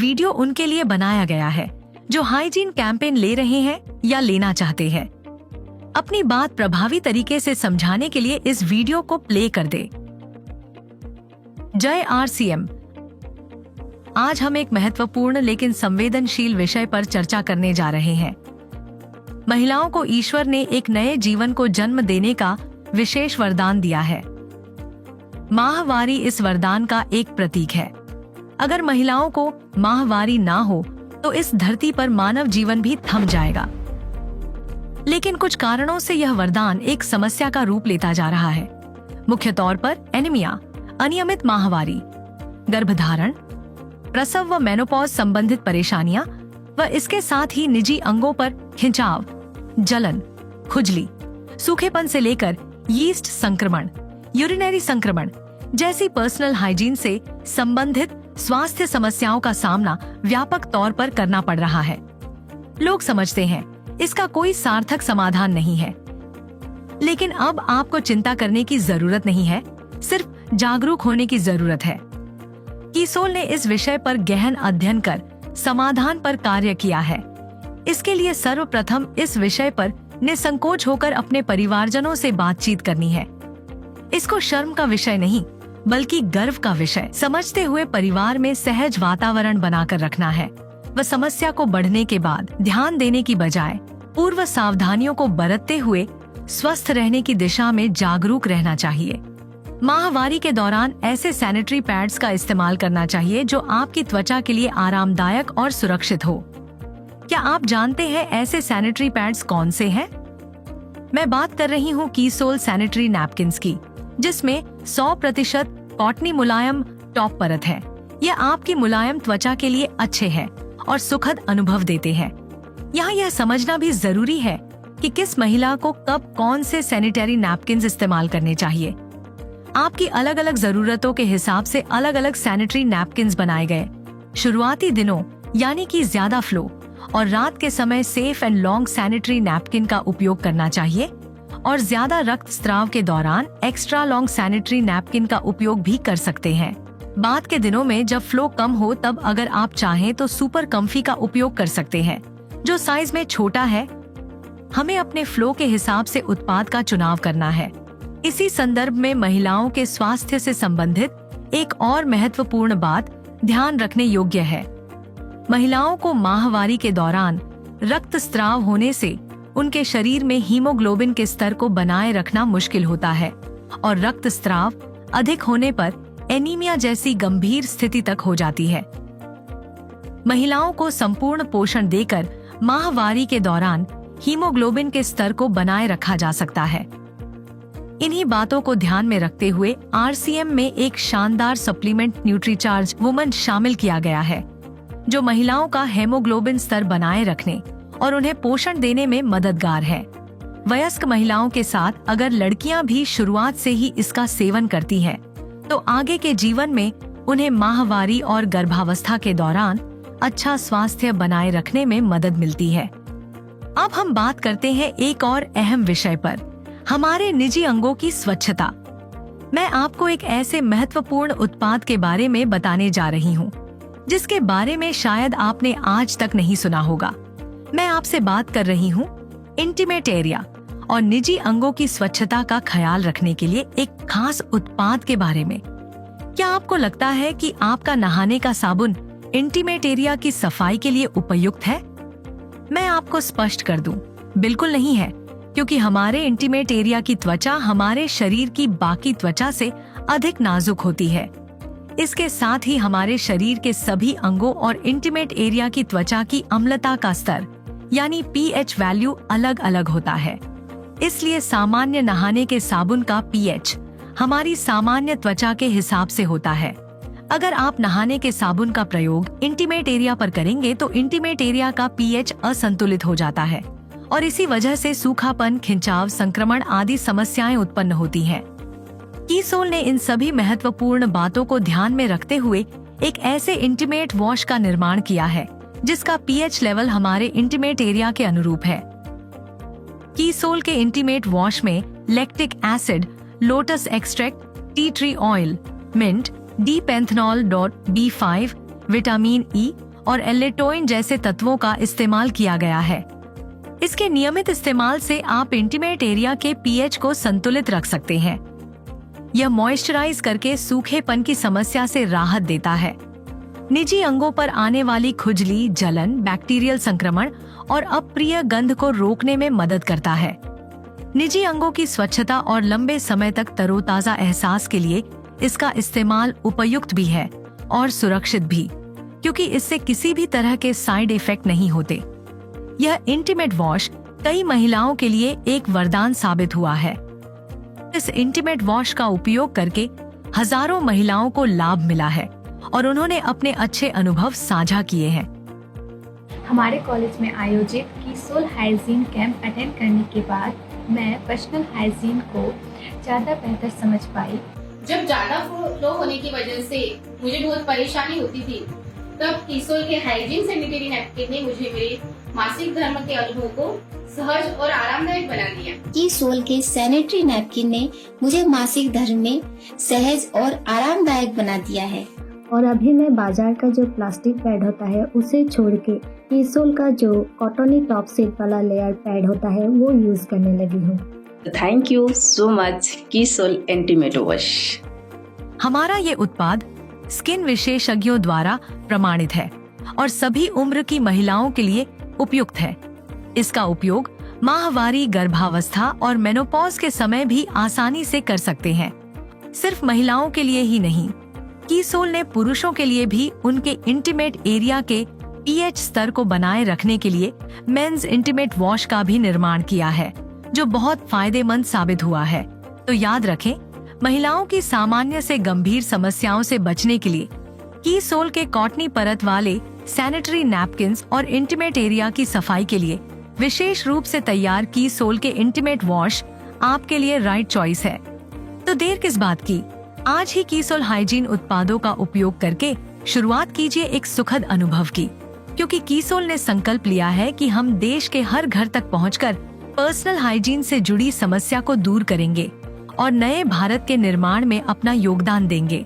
Video उनके लिए बनाया गया है जो हाइजीन कैंपेन ले रहे हैं या लेना चाहते हैं। अपनी बात प्रभावी तरीके से समझाने के लिए इस वीडियो को प्ले कर दे। जय RCM। आज हम एक महत्वपूर्ण लेकिन संवेदनशील विषय पर चर्चा करने जा रहे हैं। महिलाओं को ईश्वर ने एक नए जीवन को जन्म देने का विशेष वरदान दिया है। माहवारी इस वरदान का एक प्रतीक है। अगर महिलाओं को माहवारी ना हो तो इस धरती पर मानव जीवन भी थम जाएगा। लेकिन कुछ कारणों से यह वरदान एक समस्या का रूप लेता जा रहा है। मुख्य तौर पर एनीमिया, अनियमित माहवारी, गर्भधारण, प्रसव व मेनोपॉज संबंधित परेशानियां व इसके साथ ही निजी अंगों पर खिंचाव, जलन, खुजली, सूखेपन से लेकर यीस्ट संक्रमण, यूरिनरी संक्रमण जैसी पर्सनल हाइजीन से संबंधित स्वास्थ्य समस्याओं का सामना व्यापक तौर पर करना पड़ रहा है। लोग समझते हैं इसका कोई सार्थक समाधान नहीं है, लेकिन अब आपको चिंता करने की जरूरत नहीं है, सिर्फ जागरूक होने की जरूरत है। कीसोल ने इस विषय पर गहन अध्ययन कर समाधान पर कार्य किया है। इसके लिए सर्वप्रथम इस विषय पर निसंकोच होकर अपने परिवारजनों से बातचीत करनी है। इसको शर्म का विषय नहीं बल्कि गर्व का विषय समझते हुए परिवार में सहज वातावरण बनाकर रखना है व समस्या को बढ़ने के बाद ध्यान देने की बजाय पूर्व सावधानियों को बरतते हुए स्वस्थ रहने की दिशा में जागरूक रहना चाहिए। माहवारी के दौरान ऐसे सैनिटरी पैड्स का इस्तेमाल करना चाहिए जो आपकी त्वचा के लिए आरामदायक और सुरक्षित हो। क्या आप जानते हैं ऐसे सैनिटरी पैड्स कौन से हैं? मैं बात कर रही हूँ कीसोल सैनिटरी नैपकिन्स की, जिसमें 100% कॉटनी मुलायम टॉप परत है। यह आपकी मुलायम त्वचा के लिए अच्छे हैं और सुखद अनुभव देते हैं। यहाँ यह समझना भी जरूरी है कि किस महिला को कब कौन से सैनिटरी नैपकिन्स इस्तेमाल करने चाहिए। आपकी अलग अलग जरूरतों के हिसाब से अलग अलग सैनिटरी नैपकिन्स बनाए गए। शुरुआती दिनों यानी कि ज्यादा फ्लो और रात के समय safe and long sanitary napkin का उपयोग करना चाहिए और ज्यादा रक्तस्राव के दौरान एक्स्ट्रा लॉन्ग सैनिटरी नैपकिन का उपयोग भी कर सकते हैं। बाद के दिनों में जब फ्लो कम हो तब अगर आप चाहें तो सुपर कम्फी का उपयोग कर सकते हैं, जो साइज में छोटा है। हमें अपने फ्लो के हिसाब से उत्पाद का चुनाव करना है। इसी संदर्भ में महिलाओं के स्वास्थ्य से संबंधित एक और महत्वपूर्ण बात ध्यान रखने योग्य है। महिलाओं को माहवारी के दौरान रक्तस्राव होने से उनके शरीर में हीमोग्लोबिन के स्तर को बनाए रखना मुश्किल होता है और रक्तस्राव अधिक होने पर एनीमिया जैसी गंभीर स्थिति तक हो जाती है। महिलाओं को संपूर्ण पोषण देकर माहवारी के दौरान हीमोग्लोबिन के स्तर को बनाए रखा जा सकता है। इन्हीं बातों को ध्यान में रखते हुए RCM में एक शानदार सप्लीमेंट न्यूट्रीचार्ज वुमन शामिल किया गया है, जो महिलाओं का हेमोग्लोबिन स्तर बनाए रखने और उन्हें पोषण देने में मददगार है। वयस्क महिलाओं के साथ अगर लड़कियां भी शुरुआत से ही इसका सेवन करती हैं, तो आगे के जीवन में उन्हें माहवारी और गर्भावस्था के दौरान अच्छा स्वास्थ्य बनाए रखने में मदद मिलती है। अब हम बात करते हैं एक और अहम विषय पर, हमारे निजी अंगों की स्वच्छता। मैं आपको एक ऐसे महत्वपूर्ण उत्पाद के बारे में बताने जा रही हूँ, जिसके बारे में शायद आपने आज तक नहीं सुना होगा। मैं आपसे बात कर रही हूँ इंटीमेट एरिया और निजी अंगों की स्वच्छता का ख्याल रखने के लिए एक खास उत्पाद के बारे में। क्या आपको लगता है कि आपका नहाने का साबुन इंटीमेट एरिया की सफाई के लिए उपयुक्त है? मैं आपको स्पष्ट कर दूं, बिल्कुल नहीं है, क्योंकि हमारे इंटीमेट एरिया की त्वचा हमारे शरीर की बाकी त्वचा से अधिक नाजुक होती है। इसके साथ ही हमारे शरीर के सभी अंगों और इंटीमेट एरिया की त्वचा की अम्लता का स्तर यानी pH वैल्यू अलग अलग होता है। इसलिए सामान्य नहाने के साबुन का pH हमारी सामान्य त्वचा के हिसाब से होता है। अगर आप नहाने के साबुन का प्रयोग इंटीमेट एरिया पर करेंगे तो इंटीमेट एरिया का pH असंतुलित हो जाता है और इसी वजह से सूखापन, खिंचाव, संक्रमण आदि समस्याएं उत्पन्न होती हैं। कीसोल ने इन सभी महत्वपूर्ण बातों को ध्यान में रखते हुए एक ऐसे इंटीमेट वॉश का निर्माण किया है जिसका pH लेवल हमारे इंटीमेट एरिया के अनुरूप है। कीसोल के इंटीमेट वॉश में lactic acid, lotus extract, tea tree oil, mint, D-pentanol.B5, vitamin E और एल्लेटोइन जैसे तत्वों का इस्तेमाल किया गया है। इसके नियमित इस्तेमाल से आप इंटीमेट एरिया के पीएच को संतुलित रख सकते हैं। यह मॉइस्चराइज करके सूखेपन की समस्या से राहत देता है। निजी अंगों पर आने वाली खुजली, जलन, बैक्टीरियल संक्रमण और अप्रिय गंध को रोकने में मदद करता है। निजी अंगों की स्वच्छता और लंबे समय तक तरोताजा एहसास के लिए इसका इस्तेमाल उपयुक्त भी है और सुरक्षित भी, क्योंकि इससे किसी भी तरह के साइड इफेक्ट नहीं होते। यह इंटीमेट वॉश कई महिलाओं के लिए एक वरदान साबित हुआ है। इस इंटीमेट वॉश का उपयोग करके हजारों महिलाओं को लाभ मिला है और उन्होंने अपने अच्छे अनुभव साझा किए हैं। हमारे कॉलेज में आयोजित कीसोल हाइजीन कैंप अटेंड करने के बाद मैं पर्सनल हाइजीन को ज़्यादा बेहतर समझ पाई। जब ज़्यादा फ्लो होने की वजह से मुझे बहुत परेशानी होती थी, तब कीसोल के हाइजीन सैनिटरी नैपकिन ने मुझे मेरे मासिक धर्म के अनुभव को सहज और आरामदायक बना दिया। कीसोल के सैनिटरी नैपकिन ने मुझे मासिक धर्म में सहज और आरामदायक बना दिया है। और अभी मैं बाजार का जो प्लास्टिक पैड होता है उसे छोड़ के कीसोल का जो कॉटनी टॉप सीट वाला लेयर पैड होता है वो यूज करने लगी हूँ। थैंक यू सो मच कीसोल इंटीमेट वॉश। हमारा ये उत्पाद स्किन विशेषज्ञों द्वारा प्रमाणित है और सभी उम्र की महिलाओं के लिए उपयुक्त है। इसका उपयोग माहवारी, गर्भावस्था और मेनोपॉज के समय भी आसानी से कर सकते हैं। सिर्फ महिलाओं के लिए ही नहीं, कीसोल ने पुरुषों के लिए भी उनके इंटीमेट एरिया के पीएच स्तर को बनाए रखने के लिए मेंस इंटीमेट वॉश का भी निर्माण किया है, जो बहुत फायदेमंद साबित हुआ है। तो याद रखें, महिलाओं की सामान्य से गंभीर समस्याओं से बचने के लिए कीसोल के कॉटनी परत वाले सैनिटरी नैपकिन्स और इंटीमेट एरिया की सफाई के लिए विशेष रूप से तैयार कीसोल के इंटीमेट वॉश आपके लिए राइट चॉइस है। तो देर किस बात की, आज ही कीसोल हाइजीन उत्पादों का उपयोग करके शुरुआत कीजिए एक सुखद अनुभव की, क्योंकि कीसोल ने संकल्प लिया है कि हम देश के हर घर तक पहुंचकर पर्सनल हाइजीन से जुड़ी समस्या को दूर करेंगे और नए भारत के निर्माण में अपना योगदान देंगे।